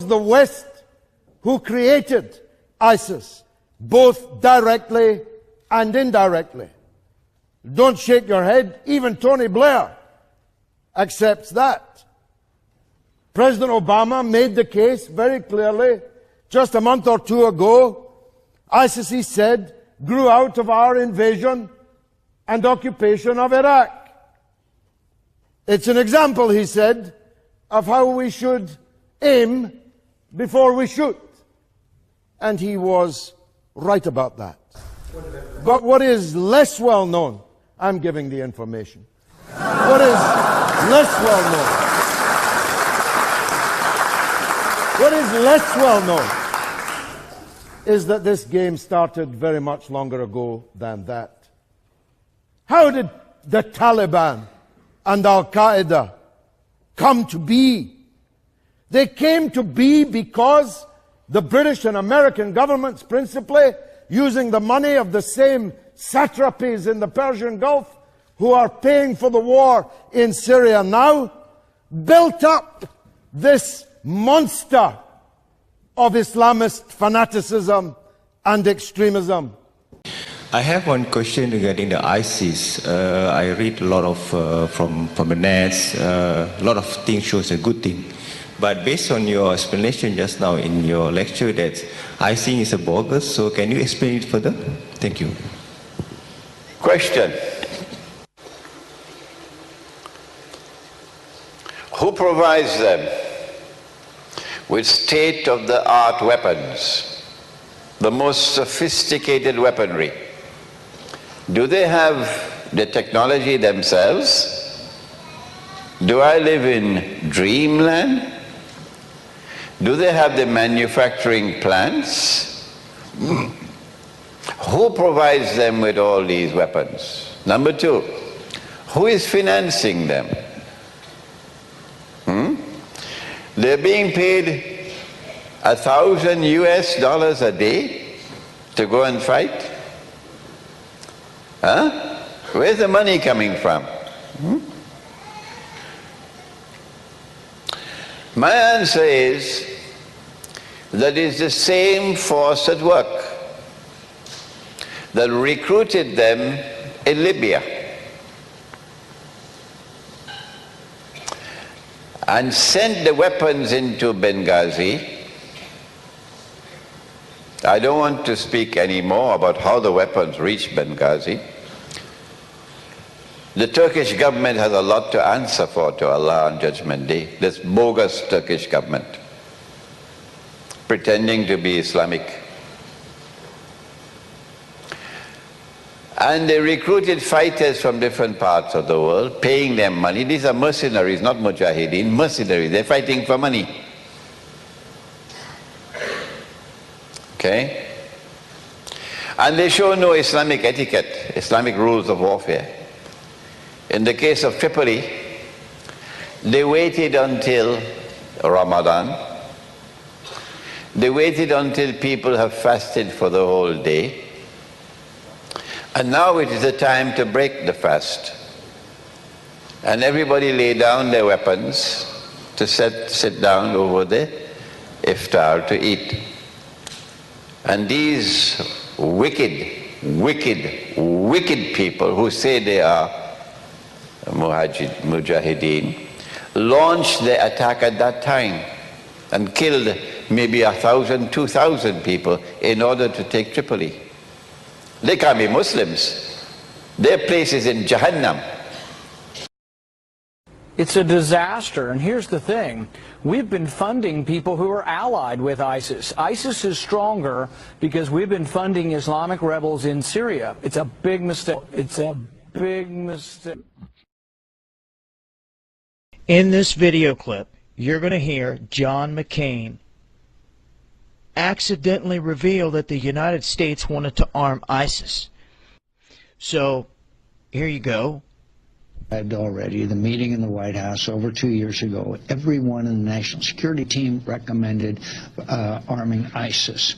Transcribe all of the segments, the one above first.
the West who created ISIS, both directly and indirectly. Don't shake your head. Even Tony Blair accepts that. President Obama made the case very clearly just a month or two ago. ISIS, he said, grew out of our invasion and occupation of Iraq. It's an example, he said, of how we should aim before we shoot. And he was right about that. But what is less well known, I'm giving the information. What is less well known? What is less well known is that this game started very much longer ago than that. How did the Taliban and Al-Qaeda come to be? They came to be because the British and American governments, principally, using the money of the same satrapies in the Persian Gulf who are paying for the war in Syria now, built up this monster of Islamist fanaticism and extremism. I have one question regarding the ISIS. I read a lot of from the nets. A lot of things shows a good thing. But based on your explanation just now in your lecture that ISIS is a bogus, so can you explain it further? Thank you. Question. Who provides them with state-of-the-art weapons, the most sophisticated weaponry? Do they have the technology themselves? Do I live in dreamland? Do they have the manufacturing plants? Who provides them with all these weapons? Number two, who is financing them? They're being paid $1,000 a day to go and fight? Huh? Where's the money coming from? My answer is that it's the same force at work that recruited them in Libya and sent the weapons into Benghazi. I don't want to speak anymore about how the weapons reached Benghazi. The Turkish government has a lot to answer for to Allah on Judgment Day. This bogus Turkish government, pretending to be Islamic. And they recruited fighters from different parts of the world, paying them money. These are mercenaries, not mujahideen, mercenaries. They're fighting for money. Okay? And they show no Islamic etiquette, Islamic rules of warfare. In the case of Tripoli, they waited until Ramadan. They waited until people have fasted for the whole day. And now it is the time to break the fast. And everybody lay down their weapons to sit down over the iftar to eat. And these wicked, wicked, wicked people who say they are mujahideen launched their attack at that time and killed maybe 1,000, 2,000 people in order to take Tripoli. They can't be Muslims. Their place is in Jahannam. It's a disaster, and here's the thing. We've been funding people who are allied with ISIS. ISIS is stronger because we've been funding Islamic rebels in Syria. It's a big mistake. It's a big mistake. In this video clip, you're going to hear John McCain accidentally reveal that the United States wanted to arm ISIS. So, here you go. Already, the meeting in the White House over 2 years ago, everyone in the National Security Team recommended arming ISIS.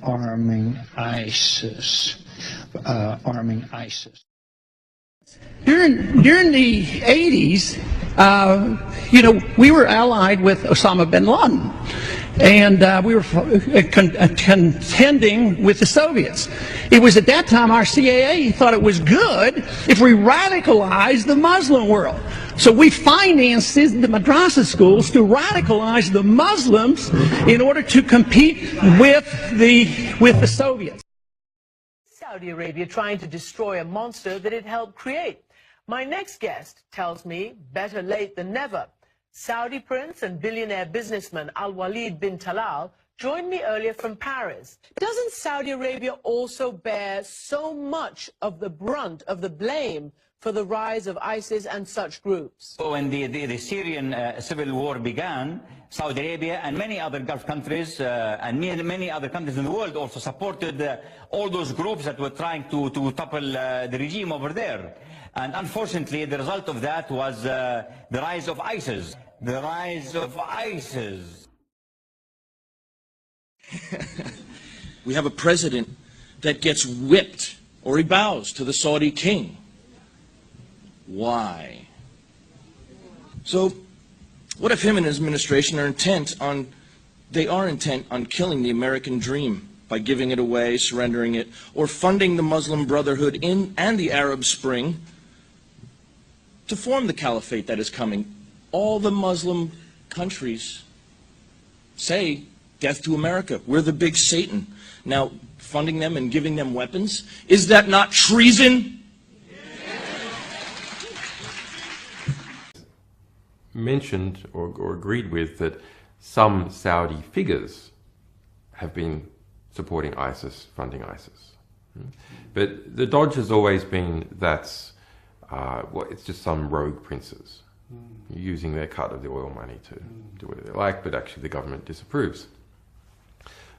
Arming ISIS. Arming ISIS. During the 80s, You know, we were allied with Osama bin Laden, and we were contending with the Soviets. It was at that time our CIA thought it was good if we radicalized the Muslim world. So we financed the madrasa schools to radicalize the Muslims in order to compete with the Soviets. Saudi Arabia trying to destroy a monster that it helped create. My next guest tells me better late than never. Saudi prince and billionaire businessman Al-Walid bin Talal joined me earlier from Paris. Doesn't Saudi Arabia also bear so much of the brunt of the blame for the rise of ISIS and such groups? When the Syrian civil war began, Saudi Arabia and many other Gulf countries and many other countries in the world also supported all those groups that were trying to topple the regime over there. And unfortunately, the result of that was the rise of ISIS. The rise of ISIS. We have a president that gets whipped or he bows to the Saudi king. Why? So, what if him and his administration are intent on killing the American dream by giving it away, surrendering it, or funding the Muslim Brotherhood and the Arab Spring to form the caliphate that is coming? All the Muslim countries say, death to America, we're the big Satan. Now, funding them and giving them weapons, is that not treason? Mentioned or agreed with that some Saudi figures have been supporting ISIS, funding ISIS. But the dodge has always been that's, well, it's just some rogue princes using their cut of the oil money to do whatever they like, but actually the government disapproves.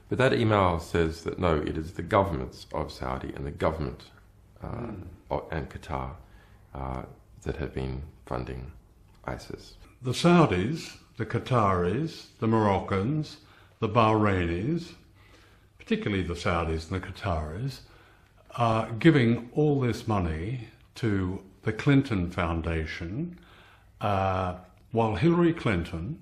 But that email says that no, it is the governments of Saudi and the government and Qatar that have been funding ISIS. The Saudis, the Qataris, the Moroccans, the Bahrainis, particularly the Saudis and the Qataris, are giving all this money to the Clinton Foundation, while Hillary Clinton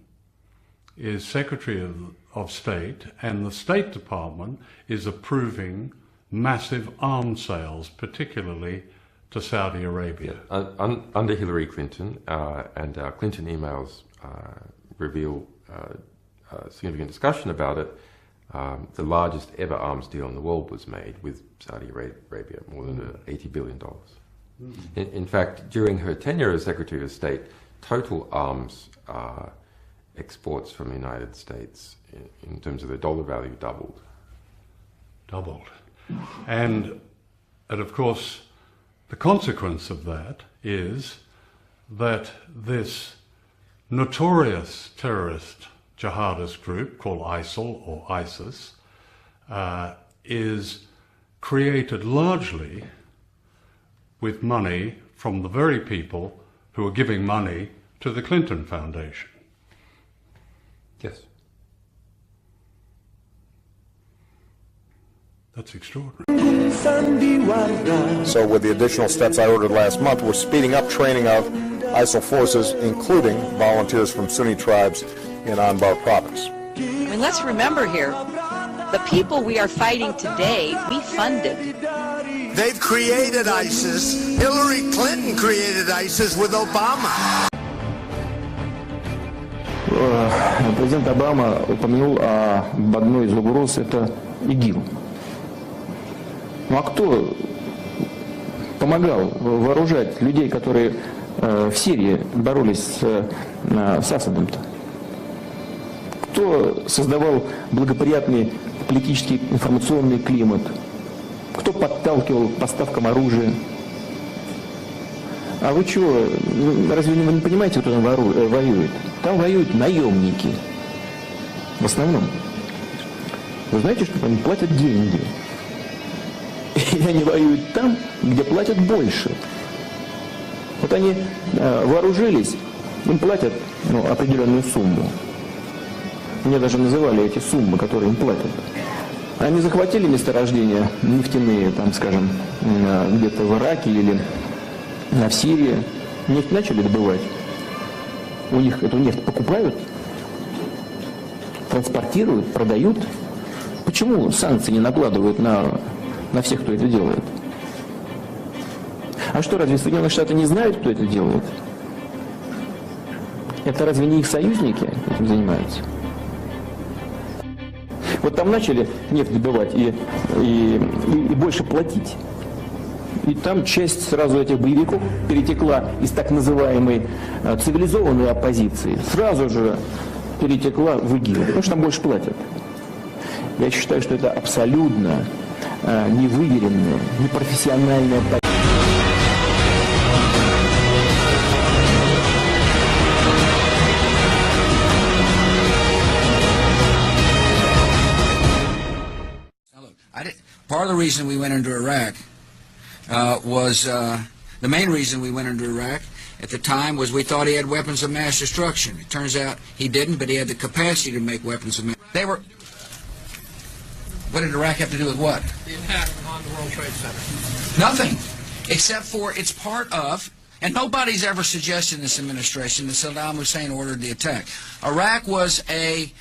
is Secretary of State and the State Department is approving massive arms sales, particularly to Saudi Arabia. Under Hillary Clinton, and our Clinton emails reveal significant discussion about it, the largest ever arms deal in the world was made with Saudi Arabia, more than $80 billion. In fact, during her tenure as Secretary of State, total arms exports from the United States in terms of the dollar value doubled. And of course, the consequence of that is that this notorious terrorist jihadist group called ISIL or ISIS is created largely with money from the very people who are giving money to the Clinton Foundation. Yes. That's extraordinary. So with the additional steps I ordered last month, we're speeding up training of ISIL forces, including volunteers from Sunni tribes in Anbar province. I mean, let's remember here, the people we are fighting today, we funded. They've created ISIS. Hillary Clinton created ISIS with Obama. Президент Обама упомянул об одной из угроз, это ИГИЛ. Ну а кто помогал вооружать людей, которые в Сирии боролись с Асадом-то? Кто создавал благоприятный политический информационный климат? Кто подталкивал к поставкам оружия? А вы чего, разве вы не понимаете, кто там воюет? Там воюют наемники. В основном. Вы знаете, что они платят деньги? И они воюют там, где платят больше. Вот они вооружились, им платят определенную сумму. Мне даже называли эти суммы, которые им платят. Они захватили месторождения нефтяные, там, скажем, где-то в Ираке или в Сирии, нефть начали добывать. У них эту нефть покупают, транспортируют, продают. Почему санкции не накладывают на всех, кто это делает? А что, разве Соединенные Штаты не знают, кто это делает? Это разве не их союзники этим занимаются? Вот там начали нефть добывать и больше платить. И там часть сразу этих боевиков перетекла из так называемой цивилизованной оппозиции, сразу же перетекла в ИГИЛ, потому что там больше платят. Я считаю, что это абсолютно невыверенная, непрофессиональная политика. Part of the reason we went into Iraq the main reason we went into Iraq at the time was we thought he had weapons of mass destruction. It turns out he didn't, but he had the capacity to make weapons of mass. What did Iraq have to do with what? The attack on the World Trade Center. Nothing, except for it's part of, and nobody's ever suggested in this administration that Saddam Hussein ordered the attack. Iraq was a